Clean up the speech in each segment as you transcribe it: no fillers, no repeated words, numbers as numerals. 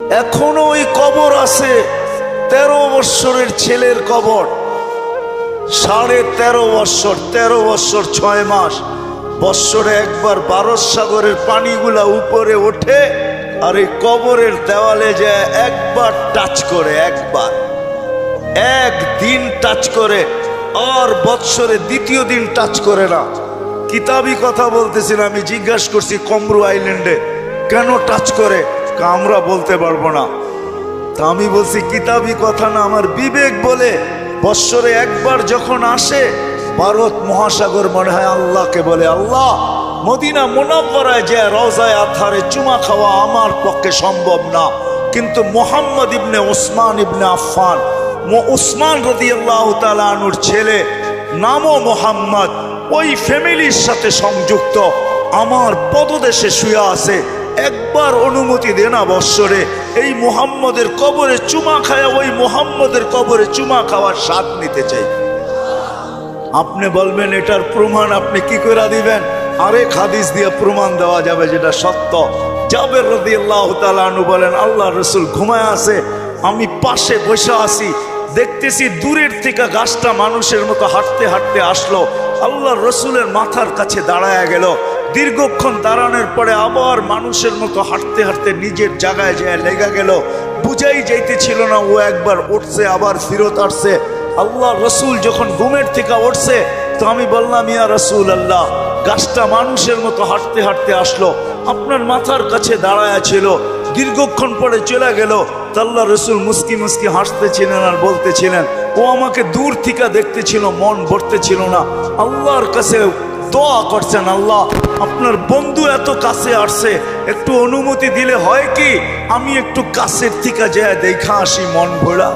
এখনো ওই কবর আছে, 13 বৎসরের ছেলের কবর, 13.5 বৎসর, 13 বৎসর 6 মাস, বৎসরে একবার 12 সাগরের পানিগুলা উপরে ওঠে আর এই কবরের দেওয়ালে যায় একবার টাচ করে, একদিন টাচ করে, আর বৎসরে দ্বিতীয় দিন টাচ করে না। কিতাবি কথা বলতেছিলাম, আমি জিজ্ঞাসা করছি কমরু আইল্যান্ডে কেন টাচ করে, আমরা বলতে পারবো না। তা আমি বলছি কিতাবি কথা না, আমার বিবেক বলে বৎসরে একবার যখন আসে, ভারত মহাসাগর মনে হয় আল্লাহকে বলে, আল্লাহ মদিনা মুনাওয়ারায় যে রওজায়ে আতহারে চুমা খাওয়া আমার পক্ষে সম্ভব না, কিন্তু মুহাম্মদ ইবনে ওসমান ইবনে আফফান, ওসমান রাদিয়াল্লাহু তাআলা আনহুর ছেলে, নামও মোহাম্মদ, ওই ফ্যামিলির সাথে সংযুক্ত, আমার পদদেশে শুয়ে আছে, একবার অনুমতি দে না বৎসরে এই মুহাম্মদের কবরে চুমা খায়, ওই মুহাম্মদের কবরে চুমা খাওয়ার স্বাদ নিতে চাই। আপনি বলবেন এটার প্রমাণ আপনি কি করে দিবেন? আরেক হাদিস দিয়ে প্রমাণ দেওয়া যাবে যেটা সত্য। জাবের রাদিয়াল্লাহু তাআলা আনহু বলেন, আল্লাহ রাসূল ঘুমায় আছে, আমি পাশে বসে আছি, দেখতেছি দূরের থেকে গাছটা মানুষের মতো হাঁটতে হাঁটতে আসলো, আল্লাহ রসুলের মাথার কাছে দাঁড়ায় গেল, দীর্ঘক্ষণ দাঁড়ানোর পরে আবার মানুষের মতো হাঁটতে হাঁটতে নিজের জায়গায় যায় লেগে গেল, বুঝাই যাইতেছিল না ও একবার উঠছে আবার ফিরত আসছে। আল্লাহ রসুল যখন ঘুমের থেকে উঠছে, তো আমি বললাম, ইয়া রাসূল আল্লাহ, গাছটা মানুষের মতো হাঁটতে হাঁটতে আসলো, আপনার মাথার কাছে দাঁড়ায় ছিল, দীর্ঘক্ষণ পরে চলে গেল। আল্লাহ রসুল মুস্কি মুস্কি হাসতেছিলেন আর বলতেছিলেন, ও আমাকে দূর থেকে দেখতেছিল, মন ভরতেছিল না, আল্লাহর কাছে দোয়া করছেন, আল্লাহ আপনার বন্ধু এত কাছে আসছে, একটু অনুমতি দিলে হয় কি আমি একটু কাছের থেকে যায় দেখা আসি মন ভরা।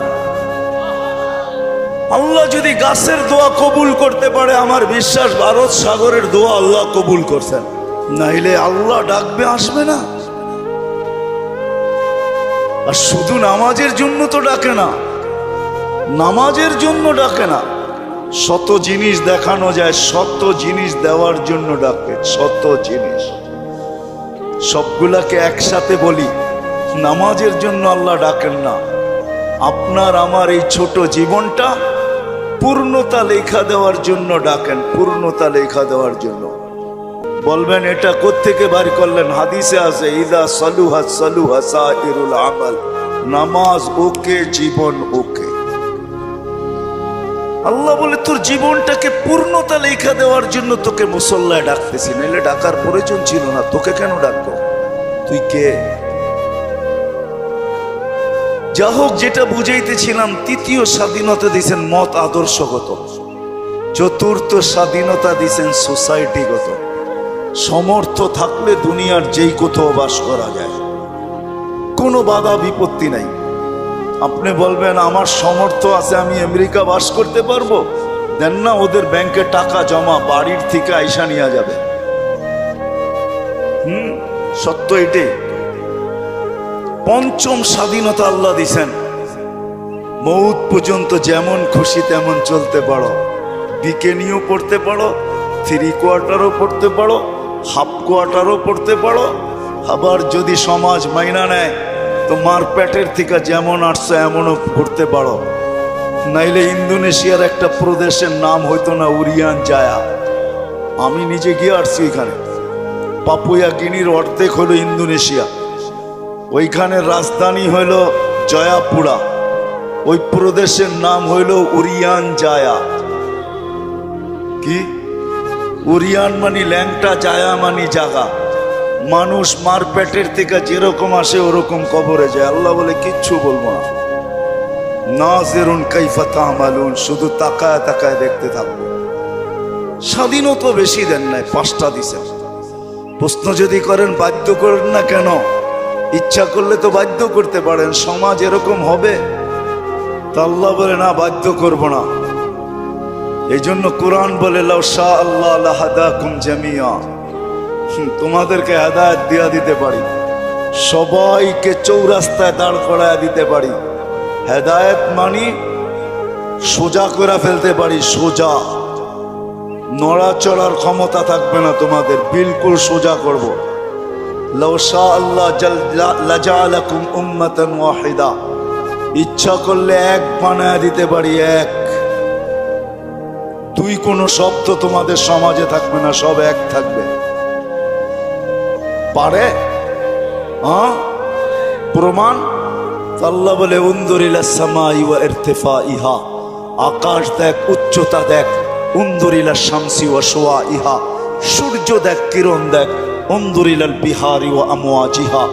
আল্লাহ যদি গাছের দোয়া কবুল করতে পারে, আমার বিশ্বাস ভারত সাগরের দোয়া আল্লাহ কবুল করছেন, নাইলে আল্লাহ ডাকবে আসবে না। আর শুধু নামাজের জন্য তো ডাকে না, নামাজের জন্য ডাকে না, শত জিনিস দেখানো যায়, শত জিনিস দেওয়ার জন্য ডাকে, শত জিনিস। সবগুলাকে একসাথে বলি, নামাজের জন্য আল্লাহ ডাকেন না, আপনার আমার এই ছোট জীবনটা পূর্ণতা লেখা দেওয়ার জন্য ডাকেন, পূর্ণতা লেখা দেওয়ার জন্য। বলবেন এটা কোত্থেকে বাড়ি করলেন? হাদিসে আছে, ইদা সালুহা সালুহা সাইরুল আমাল, নামাজ ওকে, জীবন ওকে। আল্লাহ বলে তোর জীবনটাকে পূর্ণতা লেখা দেওয়ার জন্য তোকে মুসল্লায় ডাকতেছি, নাইলে ডাকার প্রয়োজন ছিল না, তোকে কেন ডাকবো? তুই কে? যা হোক, যেটা বুঝাইতেছিলাম, তৃতীয় স্বাধীনতা দিছেন মত আদর্শগত, চতুর্থ স্বাধীনতা দিছেন সোসাইটিগত। সমর্থ থাকলে দুনিয়ার যেই কোথাও বাস করা যায়, কোনো বাধা বিপত্তি নাই। আপনি বলবেন আমার সমর্থ আছে, আমি আমেরিকা বাস করতে পারবো, দেন না, ওদের ব্যাংকে টাকা জমা, বাড়ির থেকে আইসা নিয়ে যাবে। সত্য এটাই। পঞ্চম স্বাধীনতা আল্লাহ দিছেন, মৌত পর্যন্ত যেমন খুশি তেমন চলতে পারো, বিকেনিও পড়তে পারো, 3 কোয়ার্টারও পড়তে পারো, হাফ কোয়ার্টারও পড়তে পারো, আবার যদি সমাজ মাইনা নেয় তো মার পেটের থেকে যেমন আসছে এমনও করতে পারো। নাইলে ইন্দোনেশিয়ার একটা প্রদেশের নাম হইতো না উরিয়ান জায়া, আমি নিজে গিয়ে আসছি ওইখানে, পাপুয়া গিনির অর্ধেক হলো ইন্দোনেশিয়া, ওইখানের রাজধানী হইল জয়াপুরা, ওই প্রদেশের নাম হইল উরিয়ান জায়া। কি উরিয়ান মানি ল্যাংটা, জায়া মানি জাগা। মানুষ মার পেটের থেকে যেরকম আসে ওরকম কবরে যায়। আল্লাহ বলে কিচ্ছু বলবো না, নাজিরুন কাইফা তা'মালুন, শুধু তাকায় তাকায় দেখতে থাকবো। স্বাধীনতা বেশি দেন নাই, 5টা দিছেন। প্রশ্ন যদি করেন বাধ্য করেন না কেন, ইচ্ছা করলে তো বাধ্য করতে পারেন, সমাজ এরকম হবে। তা আল্লাহ বলে না, বাধ্য করব না। এই জন্য কোরআন বলে, লাউ শা আল্লাহ লাহাদাকুম জামিয়া, তোমাদেরকে হেদায়েত দিয়া দিতে পারি, সবাইকে চৌরাস্তায় দাঁড় করায় দিতে পারি। হেদায়েত মানি সোজা করে ফেলতে পারি, সোজা, নড়াচড়ার ক্ষমতা থাকবে না তোমাদের, বিলকুল সোজা করব। লাউ শা আল্লাহ লাজালাকুম উম্মাতান ওয়াহিদা, ইচ্ছা করলে এক বানায় দিতে পারি, এক। দুই কোনো শব্দ তোমাদের সমাজে থাকবে না, সব এক থাকবে। পারে? হ্যাঁ, প্রমাণ? আল্লাহ বলে উনজুর ইলাস সামাই ওয়া ইরতিফাইহা, আকাশ দেখ, উচ্চতা দেখ। উনজুর ইলাশ শামসি ওয়া শুআইহা, সূর্য দেখ, কিরণ দেখ। উনজুর ইলাল বিহারি ওয়া আমওয়াজিহা,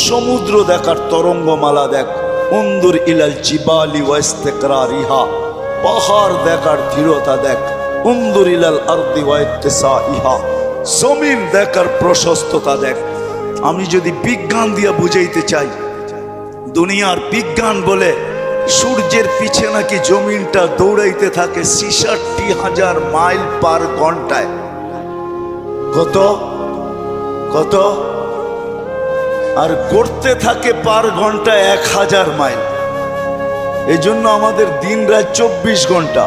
সমুদ্র দেখ আর তরঙ্গমালা দেখ। উনজুর ইলাল জিবালি ওয়া ইস্তিকরারিহা, পাহাড় দেখ আর দৃঢ়তা দেখ। উনজুর ইলাল আরদি ওয়া ইত্তিসাইহা, জমিন দেখ আর প্রশস্ততা দেখ। আমি যদি বিজ্ঞান দিয়া বুঝাইতে চাই, দুনিয়ার বিজ্ঞান বলে সূর্যের পিছে নাকি জমিনটা দৌড়াইতে থাকে ৬৬,০০০ মাইল পার ঘন্টায়। কত কত? আর করতে থাকে পার ঘন্টায় ১,০০০ মাইল। এই জন্য আমাদের দিন রাত ২৪ ঘন্টা,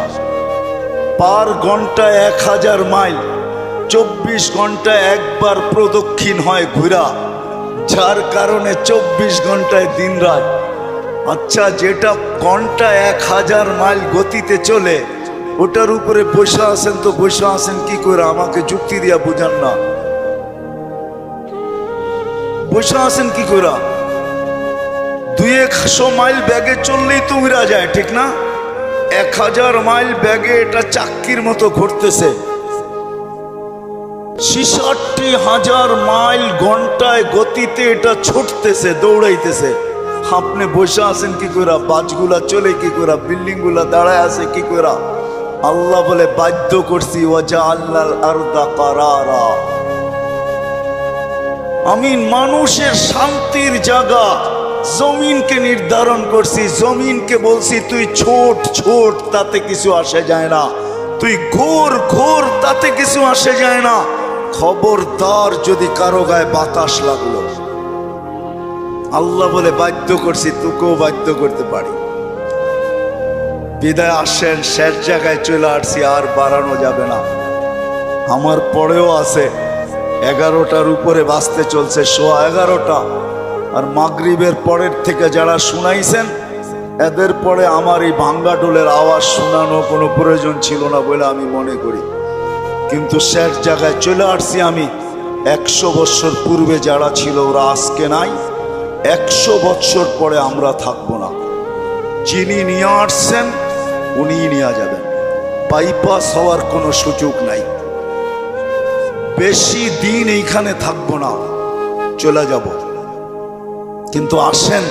পার ঘন্টায় ১,০০০ মাইল। ২৪ ঘন্টায় একবার প্রদক্ষিণ হয় ঘুরা, যার কারণে ২৪ ঘন্টায় দিন রাত। আচ্ছা, যেটা ঘন্টায় ১,০০০ মাইল গতিতে চলে, ওটার উপরে বসে আছেন তো বসে আছেন কি করে? আমাকে যুক্তি দিয়া বুঝান না, বসে আছেন কি করে? ২০০ মাইল ব্যাগে চললেই তো উড়া যায়, ঠিক না? ১,০০০ মাইল ব্যাগে এটা চাক্কির মতো ঘুরতেছে। ৬৬,০০০ মাইল ঘন্টায় গতিতে এটা ছুটতেছে, দৌড়াইতেছে। আপনি বসে আছেন কি করে? বাসগুলা চলে কি করে? বিল্ডিং গুলা দাঁড়ায় আছে কি করে? আল্লাহ বলে বাধ্য করছি, ওয়াজআলনাল আরদা কারারা, আমি মানুষের শান্তির জায়গা জমিনকে নির্ধারণ করছি। জমিনকে বলছি তুই ছোট ছোট, তাতে কিছু আসে যায় না। তুই ঘোর ঘোর, তাতে কিছু আসে যায় না। খবরদার যদি কারো গায়ে বাতাস লাগলো, আল্লাহ বলে বাধ্য করছি, তোকেও বাধ্য করতে পারি। বিদায় আসেন, শেষ জায়গায় চলে আসছি, আর বাড়ানো যাবে না। আমার পরেও আছে 11টার উপরে বাজতে চলছে, 11:15। আর মাগরিবের পরের থেকে যারা শুনাইছেন, এদের পরে আমার এই ভাঙ্গা ডোলের আওয়াজ শোনানো কোনো প্রয়োজন ছিল না বলে আমি মনে করি। কিন্তু শেষ জায়গায় চলে আসছি আমি। 100 বৎসর পূর্বে যারা ছিল ওরা আজকে নাই, 100 বৎসর পরে আমরা থাকবো না। যিনি নিয়ে আসছেন উনিই নিয়ে যাবেন, বাইপাস হওয়ার কোনো সুযোগ নাই। বেশি দিন এইখানে থাকবো না, চলে যাব। কিন্তু আসেন,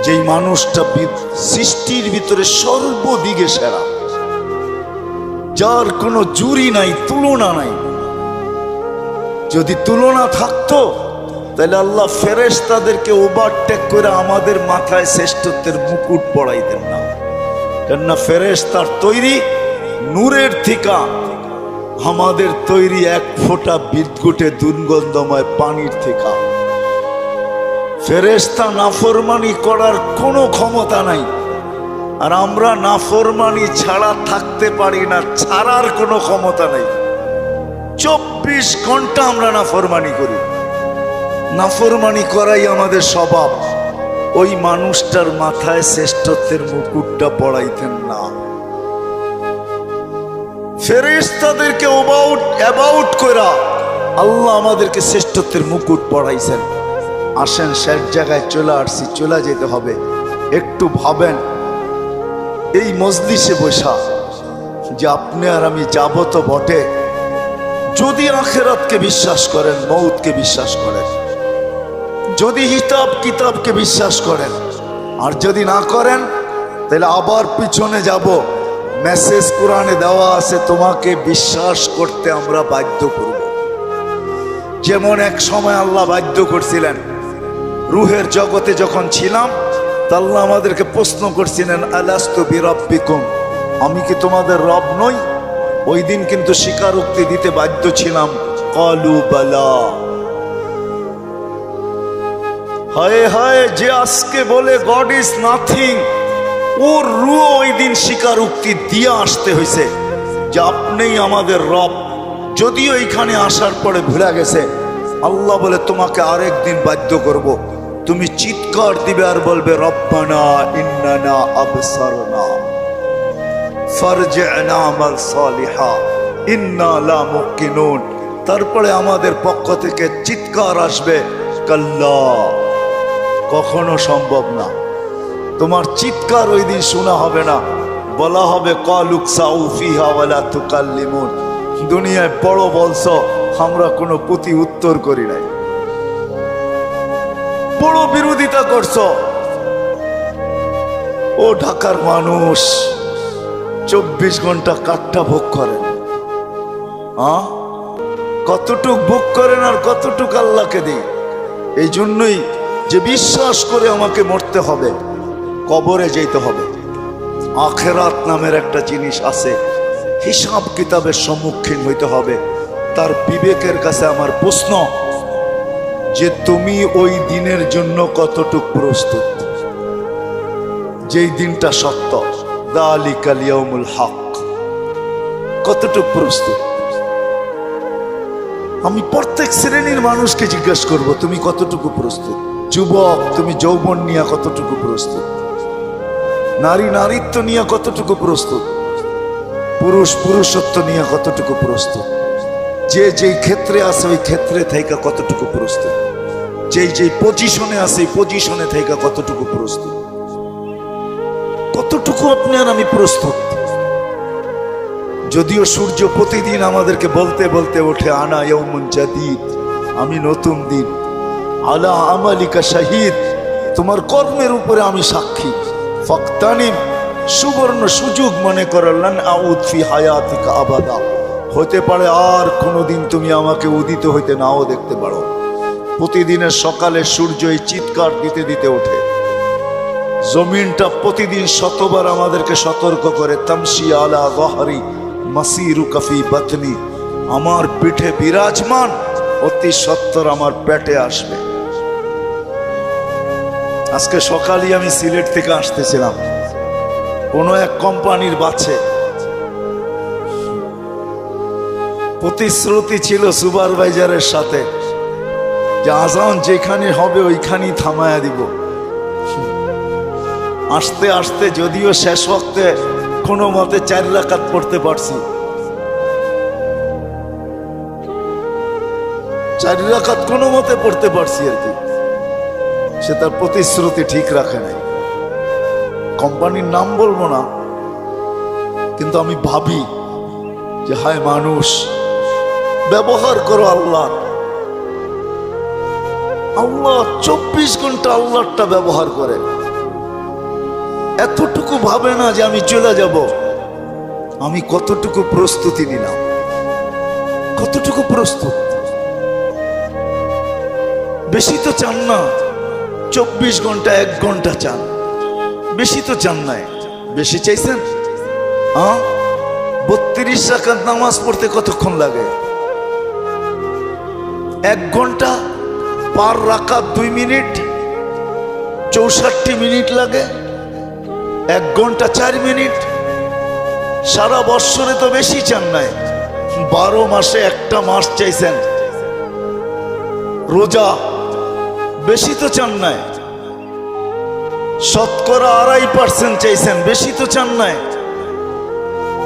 যেই মানুষটা সৃষ্টির ভিতরে সর্বদিকে সেরা, যার কোনো জুরি নাই, তুলনা নাই। যদি তুলনা থাকতো তাহলে আল্লাহ ফেরেশতাদেরকে ওভারটেক করে আমাদের মাথায় শ্রেষ্ঠত্বের মুকুট পরাইতেন না। কেননা ফেরেশতার তৈরি নূরের থিকা, আমাদের তৈরি এক ফোঁটা বিদ্যুটে দুর্গন্ধময় পানির থিকা। ফেরেশতা নাফরমানি করার কোনো ক্ষমতা নাই, আর আমরা নাফরমানি ছাড়া থাকতে পারি না, ছাড়ার কোনো ক্ষমতা নাই। 24 ঘন্টা আমরা নাফরমানি করি, নাফরমানি করাই আমাদের স্বভাব। ওই মানুষটার মাথায় শ্রেষ্ঠত্বের মুকুটটা পড়াইতেন না। ফেরেশতাদেরকে অ্যাবাউট করা আল্লাহ আমাদেরকে শ্রেষ্ঠত্বের মুকুট পড়াইছেন। আসেন, শেষ জায়গায় চলে আসছি, চলে যেতে হবে। একটু ভাবেন, এই মজলিসে বসা যে আপনি আর আমি যাব তো বটে, যদি আখিরাতকে বিশ্বাস করেন, মউতকে বিশ্বাস করেন, যদি হিসাব কিতাবকে বিশ্বাস করেন, আর যদি না করেন তাহলে আবার পিছনে যাব। মেসেজ কোরআনে দেওয়া আছে, তোমাকে বিশ্বাস করতে আমরা বাধ্য করব। যেমন এক সময় আল্লাহ বাধ্য করছিলেন, রুহের জগতে যখন ছিলাম, তা আল্লাহ আমাদেরকে প্রশ্ন করছিলেন, আলাস্তু বিরাব্বিকুম, আমি কি তোমাদের রব নই? ওই দিন কিন্তু স্বীকারোক্তি দিতে বাধ্য ছিলাম, ক্বালু বালা। হায় হায়, যে আজকে বলে গড ইজ নাথিং, ওর রুহ ওই দিন স্বীকারোক্তি দিয়ে আসতে হয়েছে যে আপনিই আমাদের রব। যদিও এইখানে আসার পরে ভুলে গেছে, আল্লাহ বলে তোমাকে আরেকদিন বাধ্য করব, তুমি চিৎকার দিবে আর বলবে রব্বানা ইন্নানা আবসারনা ফারজি'না আমাল সালিহা ইন্না লা মুকিনুন। তারপরে আমাদের পক্ষ থেকে চিৎকার আসবে, কাল্লা, কখনো সম্ভব না। তোমার চিৎকার ওই দিন শোনা হবে না, বলা হবে কালুক সাউ ফিহা ওয়ালা তুকাল্লিমুন। দুনিয়ায় বড় বলছো, আমরা কোনো প্রতি উত্তর করি নাই, বড় বিরোধিতা করছো। ও ঢাকার মানুষ 24 ঘন্টা কাঠটা ভোগ করেন, কতটুক ভোগ করেন আর কতটুক আল্লাহকে দিই। এই জন্যই যে বিশ্বাস করে আমাকে মরতে হবে, কবরে যেতে হবে। আখেরাত নামের একটা জিনিস আছে, হিসাব কিতাবের সম্মুখীন হইতে হবে। তার বিবেকের কাছে আমার প্রশ্ন যে তুমি ওই দিনের জন্য কতটুক প্রস্তুত, যেই দিনটা সত্য, যালিকাল ইয়াউমুল হক, কতটুক প্রস্তুত? আমি প্রত্যেক শ্রেণীর মানুষকে জিজ্ঞাসা করব, তুমি কতটুকু প্রস্তুত? যুবক, তুমি যৌবন নিয়ে কতটুকু প্রস্তুত? নারী নারীত্ব নিয়ে কতটুকু প্রস্তুত? পুরুষ পুরুষত্ব নিয়ে কতটুকু প্রস্তুত? যে যেই ক্ষেত্রে আছে ওই ক্ষেত্রে থেকে কতটুকু প্রস্তুত? যেই যেই পজিশনে আছে এই পজিশনে থেকে কতটুকু প্রস্তুত? কতটুকু আপনি আর আমি প্রস্তুত? যদিও সূর্য প্রতিদিন আমাদেরকে বলতে বলতে ওঠে, আনা ইয়াউমুন জাদীদ, আমি নতুন দিন, আলা আমালিকা শাহিদ, তোমার কর্মের উপরে আমি সাক্ষী, ফাকতানিম, সুবর্ণ সুযোগ মনে করলেন, আউদ ফি হায়াতিকা আবাদা, হতে পারে আর কোনোদিন তুমি আমাকে উদিত হইতে নাও দেখতে পারো। প্রতিদিনের সকালে সূর্য এই চিৎকার দিতে দিতে ওঠে, জমিনটা প্রতিদিন শতবার আমাদেরকে সতর্ক করে, তামশি আলা যাহরি মাসিরুকা ফি বাতনি, আমার পিঠে বিরাজমান, অতি সত্বর আমার পেটে আসবে। আজকে সকালে আমি সিলেট থেকে আসতেছিলাম, কোনো এক কোম্পানির বাসে প্রতিশ্রুতি ছিল সুপারভাইজারের সাথে যে আজান যেখানে হবে ওইখানেই থামায়া দিব। আসতে আসতে যদিও শেষ ওয়াক্তে কোনো মতে 4 রাকাত পড়তে পারছি, 4 রাকাত কোনো মতে পড়তে পারছি আর কি। সে তার প্রতিশ্রুতি ঠিক রাখে নাই। কোম্পানির নাম বলবো না, কিন্তু আমি ভাবি যে হায় মানুষ, ব্যবহার করো আল্লাহ। আল্লাহ 24 ঘন্টা আল্লাহটা ব্যবহার করে, এতটুকু ভাবে না যে আমি চলে যাব। আমি কতটুকু প্রস্তুতি নিলাম, কতটুকু প্রস্তুত? বেশি তো চান না, 24 ঘন্টা 1 ঘন্টা চান, বেশি তো চান নাই। বেশি চাইছেন? 32 রাকাত নামাজ পড়তে কতক্ষণ লাগে? 1 ঘন্টা, পার রাকাত 2 মিনিট, 64 মিনিট লাগে। 1 ঘন্টা 4 মিনিট। সারা বৎসরে তো বেশি চান নাই, 12 মাসে একটা মাস চাইছেন। রোজা বেশি তো চান নাই, শতকরা 2.5% চাইছেন, বেশি তো চান নাই।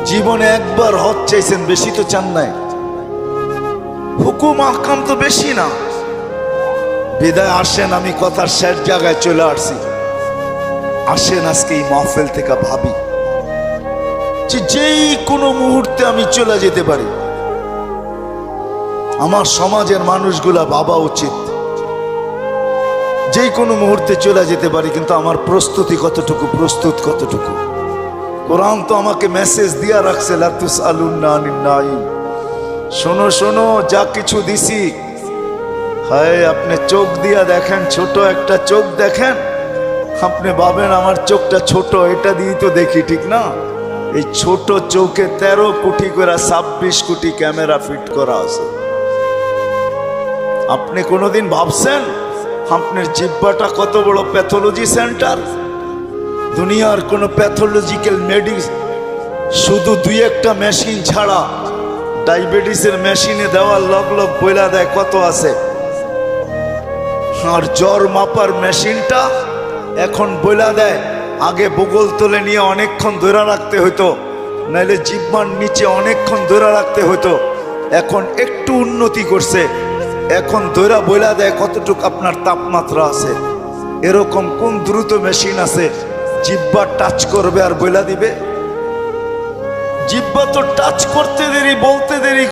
জীবনে একবার হজ চাইছেন, বেশি তো চান নাই। হুকুম আহকাম তো বেশি না। বিদায় আসেন, আমি কথার শেষ জায়গায় চলে আসছি। আসেন আজকে এই মাহফিল থেকে ভাবি যে যেই কোনো মুহূর্তে আমি চলে যেতে পারি। আমার সমাজের মানুষগুলা ভাবা উচিত, যেই কোনো মুহূর্তে চলে যেতে পারি, কিন্তু আমার প্রস্তুতি কতটুকু, প্রস্তুত কতটুকু? কোরআন তো আমাকে মেসেজ দিয়া রাখছে, লা তুসআলুন্না আনিন নাঈম। শোনো শোনো, যা কিছু দিছি, হায় আপনি চোখ দিয়া দেখেন, ছোট একটা চোখ দেখেন, আপনি ভাবেন আমার চোখটা ছোট, এটা দিয়ে তো দেখি, ঠিক না? এই ছোট চোখে 13 কোটি করে 26 কোটি ক্যামেরা ফিট করা আছে। আপনি কোনোদিন ভাবছেন আপনার জিহ্বাটা কত বড় প্যাথোলজি সেন্টার? দুনিয়ার কোনো প্যাথোলজিক্যাল মেডিসিন শুধু 2-1টা মেশিন ছাড়া, ডায়াবেটিসের মেশিনে দেওয়ার লগ লগ বইলা দেয় কত আছে, আর জ্বর মাপার মেশিনটা এখন বইলা দেয়। আগে বগল তলে নিয়ে অনেকক্ষণ ধরে রাখতে হতো, নাইলে জিহ্বার নিচে অনেকক্ষণ ধরে রাখতে হতো। এখন একটু উন্নতি করছে, এখন ধৈরা বইলা দেয় কতটুকু আপনার তাপমাত্রা আছে। এরকম কোন দ্রুত মেশিন আছে জিহ্বা টাচ করবে আর বইলা দিবে? জিহ্বা তো টাচ করতে দেরি, বলতে দেরি।